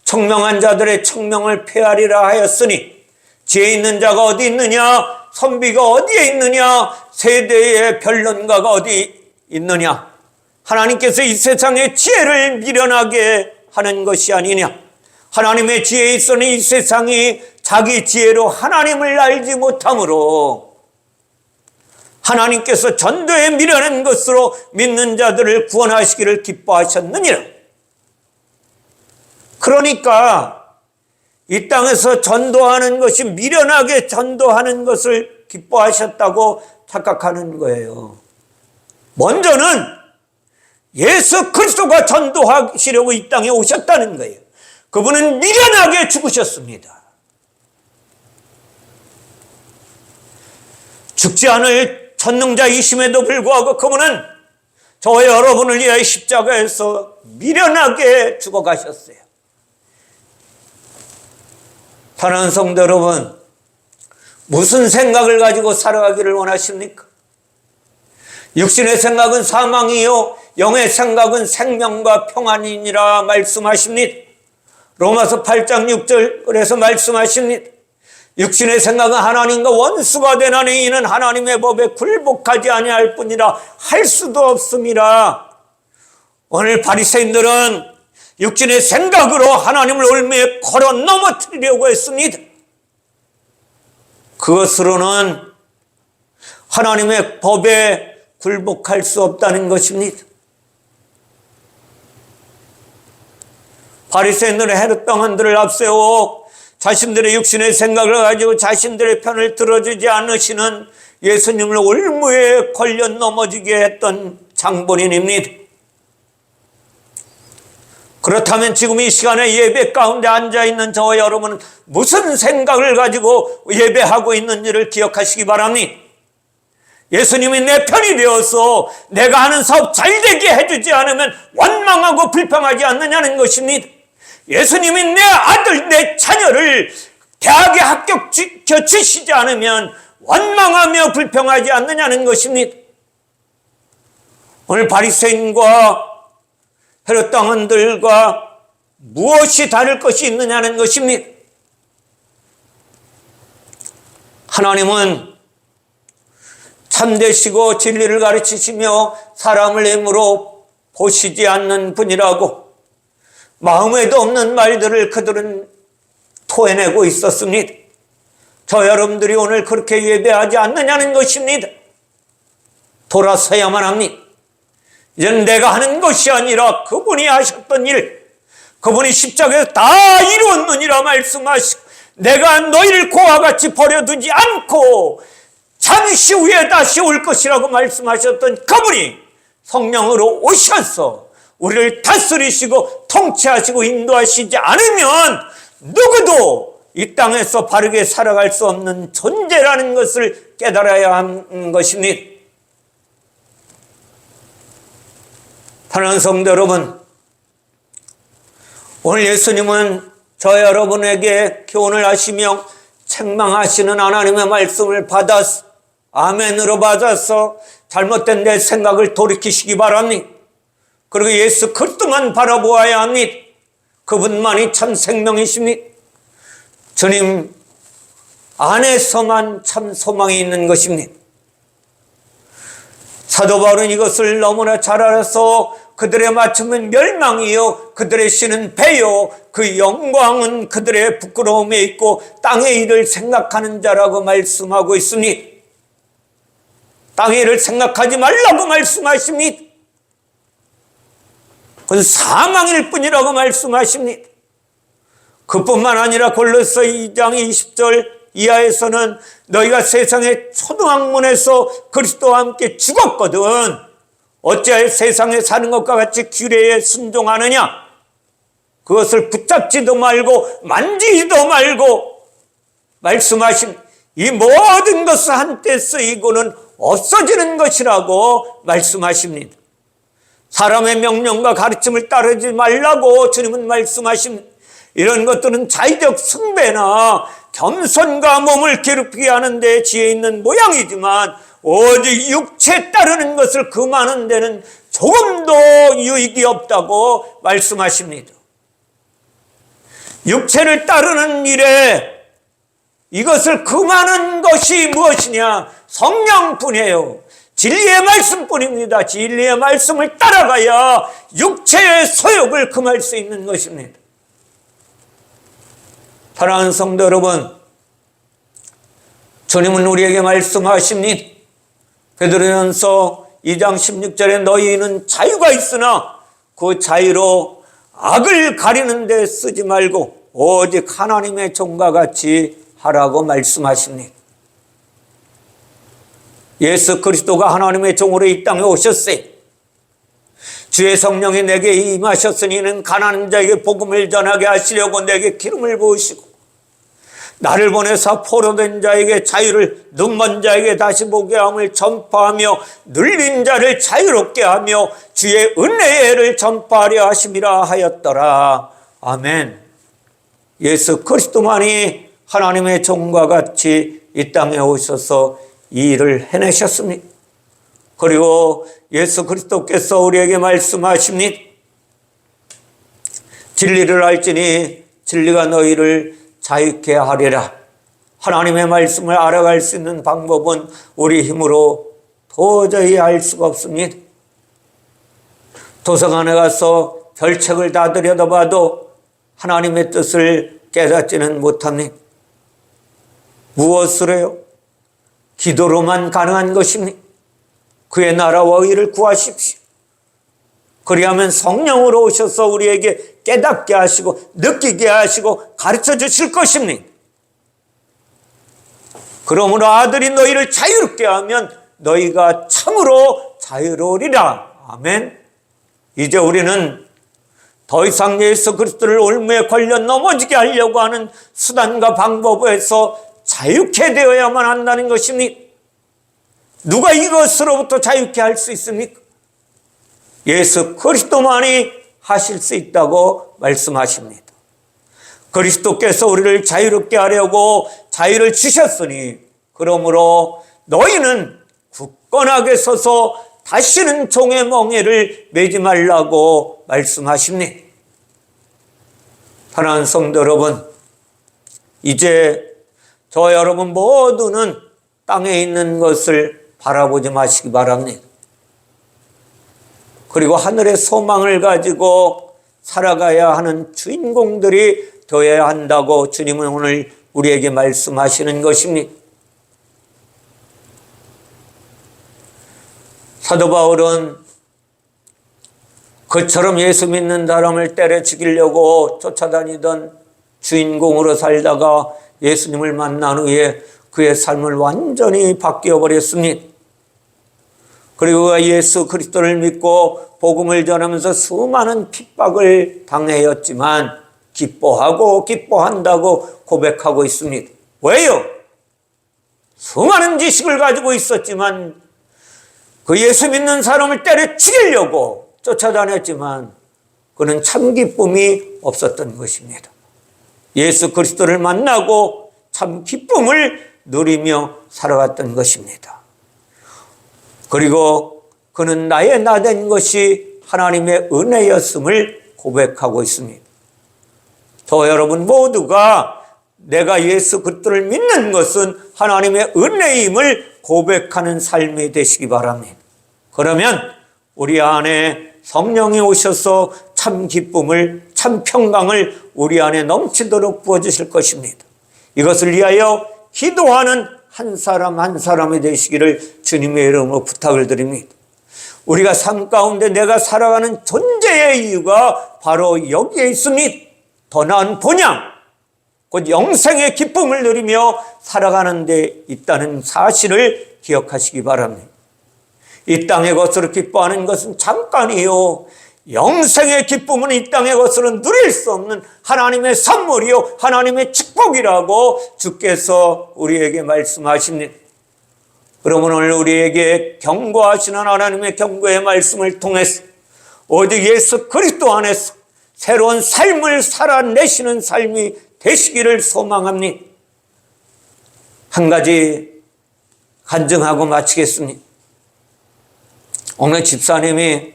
청명한 자들의 청명을 폐하리라 하였으니, 지혜 있는 자가 어디 있느냐? 선비가 어디에 있느냐? 세대의 변론가가 어디 있느냐? 하나님께서 이 세상의 지혜를 미련하게 하는 것이 아니냐? 하나님의 지혜에 있어는 이 세상이 자기 지혜로 하나님을 알지 못하므로 하나님께서 전도에 미련한 것으로 믿는 자들을 구원하시기를 기뻐하셨느니라. 그러니까 이 땅에서 전도하는 것이 미련하게 전도하는 것을 기뻐하셨다고 착각하는 거예요. 먼저는 예수 그리스도가 전도하시려고 이 땅에 오셨다는 거예요. 그분은 미련하게 죽으셨습니다. 죽지 않을 전능자이심에도 불구하고 그분은 저와 여러분을 위하여 십자가에서 미련하게 죽어가셨어요. 사랑하는 성도 여러분, 무슨 생각을 가지고 살아가기를 원하십니까? 육신의 생각은 사망이요 영의 생각은 생명과 평안이니라 말씀하십니다. 로마서 8장 6절에서 말씀하십니다. 육신의 생각은 하나님과 원수가 되나니 이는 하나님의 법에 굴복하지 아니할 뿐이라 할 수도 없음이라. 오늘 바리새인들은 육신의 생각으로 하나님을 올무에 걸어 넘어뜨리려고 했습니다. 그것으로는 하나님의 법에 굴복할 수 없다는 것입니다. 바리새인들은 헤롯 당원들을 앞세워 자신들의 육신의 생각을 가지고 자신들의 편을 들어주지 않으시는 예수님을 올무에 걸려 넘어지게 했던 장본인입니다. 그렇다면 지금 이 시간에 예배 가운데 앉아있는 저와 여러분은 무슨 생각을 가지고 예배하고 있는지를 기억하시기 바랍니다. 예수님이 내 편이 되어서 내가 하는 사업 잘되게 해주지 않으면 원망하고 불평하지 않느냐는 것입니다. 예수님이 내 아들, 내 자녀를 대학에 합격시켜 주시지 않으면 원망하며 불평하지 않느냐는 것입니다. 오늘 바리새인과 헤롯 당원들과 무엇이 다를 것이 있느냐는 것입니다. 하나님은 참되시고 진리를 가르치시며 사람을 힘으로 보시지 않는 분이라고 마음에도 없는 말들을 그들은 토해내고 있었습니다. 저 여러분들이 오늘 그렇게 예배하지 않느냐는 것입니다. 돌아서야만 합니다. 이제는 내가 하는 것이 아니라 그분이 하셨던 일, 그분이 십자가에서 다 이루었느니라 말씀하시고, 내가 너희를 고와 같이 버려두지 않고 잠시 후에 다시 올 것이라고 말씀하셨던 그분이 성령으로 오셔서 우리를 다스리시고 통치하시고 인도하시지 않으면 누구도 이 땅에서 바르게 살아갈 수 없는 존재라는 것을 깨달아야 하는 것입니다. 사랑하는 성도 여러분, 오늘 예수님은 저 여러분에게 교훈을 하시며 책망하시는 하나님의 말씀을 받아서 아멘으로 받아서 잘못된 내 생각을 돌이키시기 바랍니다. 그리고 예수 그리스도만 바라보아야 합니다. 그분만이 참 생명이십니다. 주님 안에서만 참 소망이 있는 것입니다. 사도 바울은 이것을 너무나 잘 알아서 그들의 맞춤은 멸망이요 그들의 신은 배요 그 영광은 그들의 부끄러움에 있고 땅의 일을 생각하는 자라고 말씀하고 있습니다. 땅의 일을 생각하지 말라고 말씀하십니다. 그건 사망일 뿐이라고 말씀하십니다. 그뿐만 아니라 골로새 2장 20절 이하에서는 너희가 세상의 초등학문에서 그리스도와 함께 죽었거든 어찌하여 세상에 사는 것과 같이 규례에 순종하느냐. 그것을 붙잡지도 말고 만지지도 말고 말씀하신 이 모든 것은 한때 쓰이고는 없어지는 것이라고 말씀하십니다. 사람의 명령과 가르침을 따르지 말라고 주님은 말씀하십니다. 이런 것들은 자의적 숭배나 겸손과 몸을 괴롭히게 하는 데 지혜 있는 모양이지만 오직 육체에 따르는 것을 금하는 데는 조금도 유익이 없다고 말씀하십니다. 육체를 따르는 일에 이것을 금하는 것이 무엇이냐? 성령뿐이에요. 진리의 말씀뿐입니다. 진리의 말씀을 따라가야 육체의 소욕을 금할 수 있는 것입니다. 사랑하는 성도 여러분, 주님은 우리에게 말씀하십니다. 베드로전서 2장 16절에 너희는 자유가 있으나 그 자유로 악을 가리는 데 쓰지 말고 오직 하나님의 종과 같이 하라고 말씀하십니다. 예수 그리스도가 하나님의 종으로 이 땅에 오셨어요. 주의 성령이 내게 임하셨으니 이는 가난한 자에게 복음을 전하게 하시려고 내게 기름을 부으시고 나를 보내사 포로된 자에게 자유를, 눈먼 자에게 다시 보게 함을 전파하며 눌린 자를 자유롭게 하며 주의 은혜의 해를 전파하려 하심이라 하였더라. 아멘. 예수 그리스도만이 하나님의 종과 같이 이 땅에 오셔서 이 일을 해내셨습니다. 그리고 예수 그리스도께서 우리에게 말씀하십니다. 진리를 알지니 진리가 너희를 자유케 하리라. 하나님의 말씀을 알아갈 수 있는 방법은 우리 힘으로 도저히 알 수가 없습니다. 도서관에 가서 별책을 다 들여다봐도 하나님의 뜻을 깨닫지는 못합니다. 무엇을 해요? 기도로만 가능한 것입니다. 그의 나라와 의를 구하십시오. 그리하면 성령으로 오셔서 우리에게 깨닫게 하시고 느끼게 하시고 가르쳐 주실 것입니다. 그러므로 아들이 너희를 자유롭게 하면 너희가 참으로 자유로우리라. 아멘. 이제 우리는 더 이상 예수 그리스도를 올무에 걸려 넘어지게 하려고 하는 수단과 방법에서 자유케 되어야만 한다는 것입니다. 누가 이것으로부터 자유케 할 수 있습니까? 예수 그리스도만이 하실 수 있다고 말씀하십니다. 그리스도께서 우리를 자유롭게 하려고 자유를 주셨으니 그러므로 너희는 굳건하게 서서 다시는 종의 멍에를 매지 말라고 말씀하십니다. 사랑하는 성도 여러분, 이제 저 여러분 모두는 땅에 있는 것을 바라보지 마시기 바랍니다. 그리고 하늘의 소망을 가지고 살아가야 하는 주인공들이 되어야 한다고 주님은 오늘 우리에게 말씀하시는 것입니다. 사도 바울은 그처럼 예수 믿는 사람을 때려 죽이려고 쫓아다니던 주인공으로 살다가 예수님을 만난 후에 그의 삶을 완전히 바뀌어 버렸습니다. 그리고 그가 예수 그리스도를 믿고 복음을 전하면서 수많은 핍박을 당하였지만 기뻐하고 기뻐한다고 고백하고 있습니다. 왜요? 수많은 지식을 가지고 있었지만 그 예수 믿는 사람을 때려 죽이려고 쫓아다녔지만 그는 참 기쁨이 없었던 것입니다. 예수 그리스도를 만나고 참 기쁨을 누리며 살아갔던 것입니다. 그리고 그는 나의 나된 것이 하나님의 은혜였음을 고백하고 있습니다. 저 여러분 모두가 내가 예수 그리스도를 믿는 것은 하나님의 은혜임을 고백하는 삶이 되시기 바랍니다. 그러면 우리 안에 성령이 오셔서 참 기쁨을, 참 평강을 우리 안에 넘치도록 부어주실 것입니다. 이것을 위하여 기도하는 한 사람 한 사람이 되시기를 주님의 이름으로 부탁을 드립니다. 우리가 삶 가운데 내가 살아가는 존재의 이유가 바로 여기에 있습니다. 더 나은 본향, 곧 영생의 기쁨을 누리며 살아가는 데 있다는 사실을 기억하시기 바랍니다. 이 땅의 것으로 기뻐하는 것은 잠깐이요, 영생의 기쁨은 이 땅의 것으로 누릴 수 없는 하나님의 선물이요 하나님의 축복이라고 주께서 우리에게 말씀하십니다. 그러면 오늘 우리에게 경고하시는 하나님의 경고의 말씀을 통해서 오직 예수 그리스도 안에서 새로운 삶을 살아내시는 삶이 되시기를 소망합니다. 한 가지 간증하고 마치겠습니다. 어느 집사님이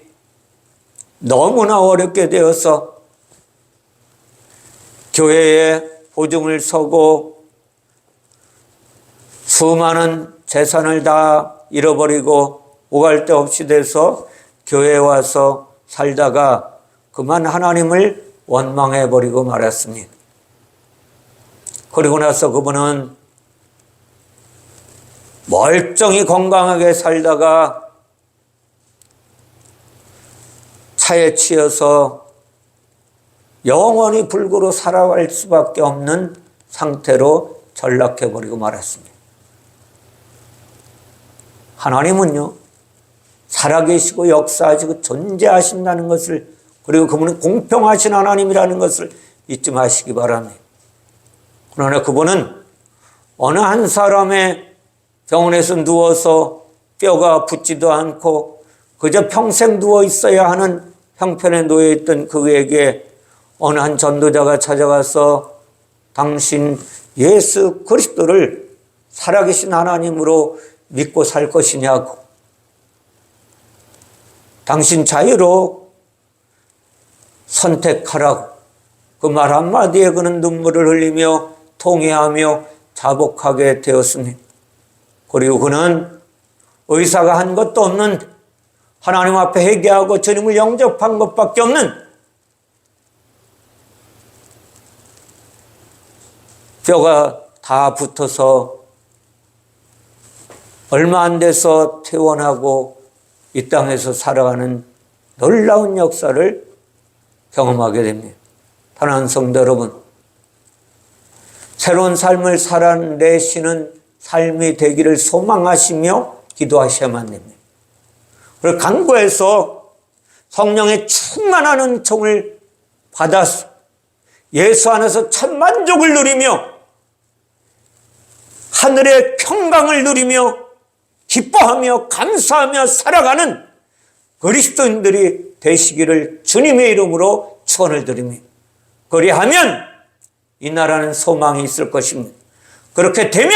너무나 어렵게 되어서 교회에 보증을 서고 수많은 재산을 다 잃어버리고 오갈 데 없이 돼서 교회에 와서 살다가 그만 하나님을 원망해버리고 말았습니다. 그리고 나서 그분은 멀쩡히 건강하게 살다가 차에 치여서 영원히 불구로 살아갈 수밖에 없는 상태로 전락해버리고 말았습니다. 하나님은요, 살아계시고 역사하시고 존재하신다는 것을, 그리고 그분은 공평하신 하나님이라는 것을 잊지 마시기 바랍니다. 그러나 그분은 어느 한 사람의 병원에서 누워서 뼈가 붙지도 않고 그저 평생 누워 있어야 하는 형편에 놓여 있던 그에게 어느 한 전도자가 찾아가서 당신 예수 그리스도를 살아계신 하나님으로 믿고 살 것이냐고, 당신 자유로 선택하라고 그 말 한마디에 그는 눈물을 흘리며 통회하며 자복하게 되었습니다. 그리고 그는 의사가 한 것도 없는, 하나님 앞에 회개하고 주님을 영접한 것밖에 없는 뼈가 다 붙어서 얼마 안 돼서 퇴원하고 이 땅에서 살아가는 놀라운 역사를 경험하게 됩니다. 사랑하는 성도 여러분, 새로운 삶을 살아내시는 삶이 되기를 소망하시며 기도하셔야만 됩니다. 그리고 간구해서 성령의 충만한 은총을 받아서 예수 안에서 참 만족을 누리며 하늘의 평강을 누리며 기뻐하며 감사하며 살아가는 그리스도인들이 되시기를 주님의 이름으로 축원을 드립니다. 그리하면 이 나라는 소망이 있을 것입니다. 그렇게 되면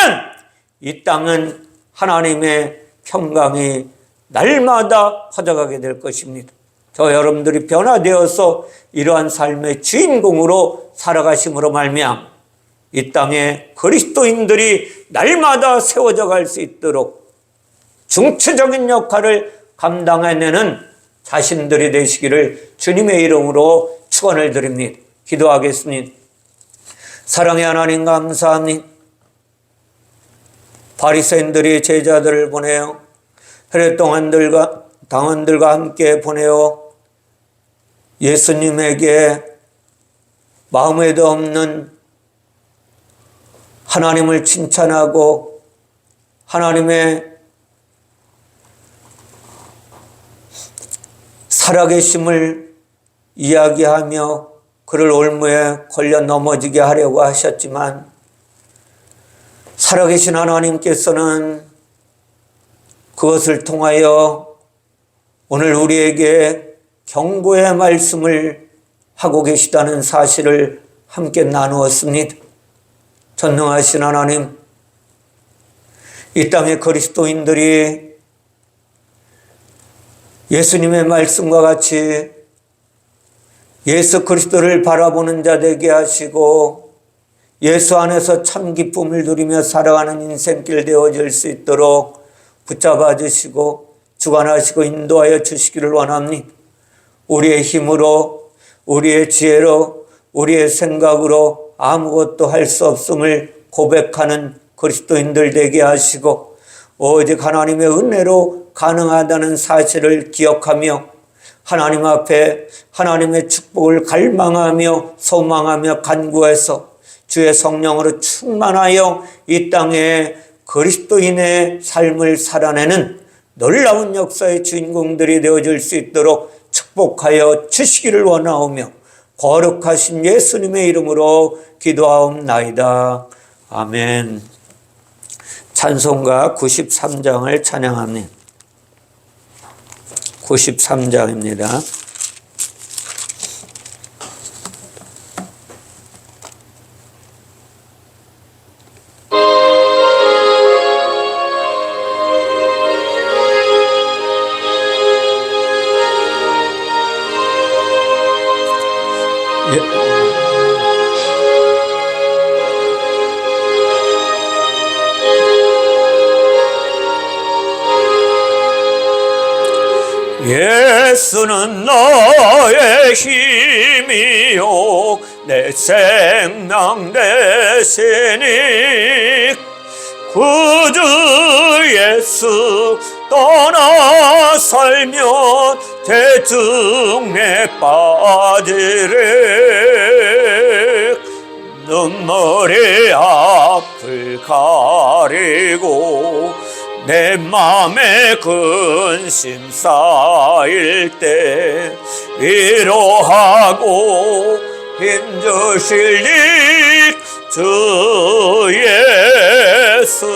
이 땅은 하나님의 평강이 날마다 퍼져가게 될 것입니다. 저 여러분들이 변화되어서 이러한 삶의 주인공으로 살아가심으로 말미암아 이 땅에 그리스도인들이 날마다 세워져 갈 수 있도록 중추적인 역할을 감당해내는 자신들이 되시기를 주님의 이름으로 축원을 드립니다. 기도하겠습니다. 사랑의 하나님 감사합니다. 바리새인들이 제자들을 보내어 헤롯 당원들과 함께 보내어 예수님에게 마음에도 없는 하나님을 칭찬하고 하나님의 살아계심을 이야기하며 그를 올무에 걸려 넘어지게 하려고 하셨지만 살아계신 하나님께서는 그것을 통하여 오늘 우리에게 경고의 말씀을 하고 계시다는 사실을 함께 나누었습니다. 전능하신 하나님, 이 땅의 그리스도인들이 예수님의 말씀과 같이 예수 그리스도를 바라보는 자 되게 하시고 예수 안에서 참 기쁨을 누리며 살아가는 인생길 되어질 수 있도록 붙잡아 주시고 주관하시고 인도하여 주시기를 원합니다. 우리의 힘으로, 우리의 지혜로, 우리의 생각으로 아무것도 할 수 없음을 고백하는 그리스도인들 되게 하시고 오직 하나님의 은혜로 가능하다는 사실을 기억하며 하나님 앞에 하나님의 축복을 갈망하며 소망하며 간구해서 주의 성령으로 충만하여 이 땅에 그리스도인의 삶을 살아내는 놀라운 역사의 주인공들이 되어줄 수 있도록 축복하여 주시기를 원하오며 거룩하신 예수님의 이름으로 기도하옵나이다. 아멘. 찬송가 93장을 찬양합니다. 93장입니다. 예수는 나의 힘이요 내 생명 되시니 구주 예수 떠나 살면 대중에 빠지리 눈물이 앞을 가리고 내 맘에 근심 쌓일 때 위로하고 힘주실 주 예수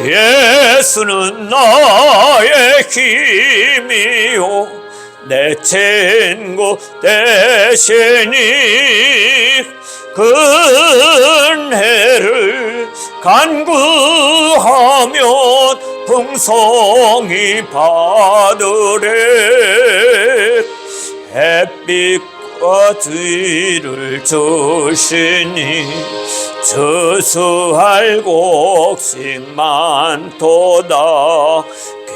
예수는 나의 힘이요 내 친구 되시니 그 은혜를 간구하면 풍성히 받으래 햇빛과 뒤를 주시니 주수할 곡식 많도다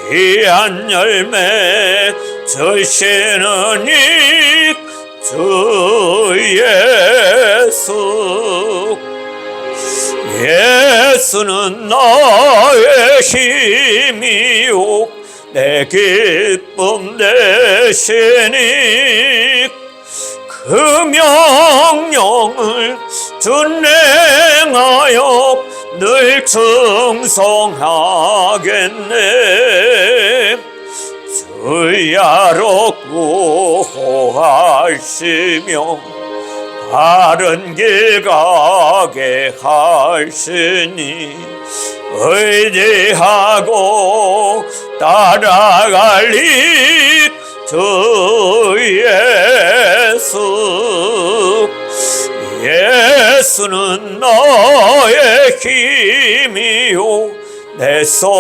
귀한 열매 주시는 주 예수 예수는 나의 힘이요 내 기쁨 되시니 그 명령을 준행하여 늘 충성하겠네 주야로 구호하시며 바른 길 가게 하시니 의지하고 따라갈 주 예수 예수는 나의 힘이요 내 손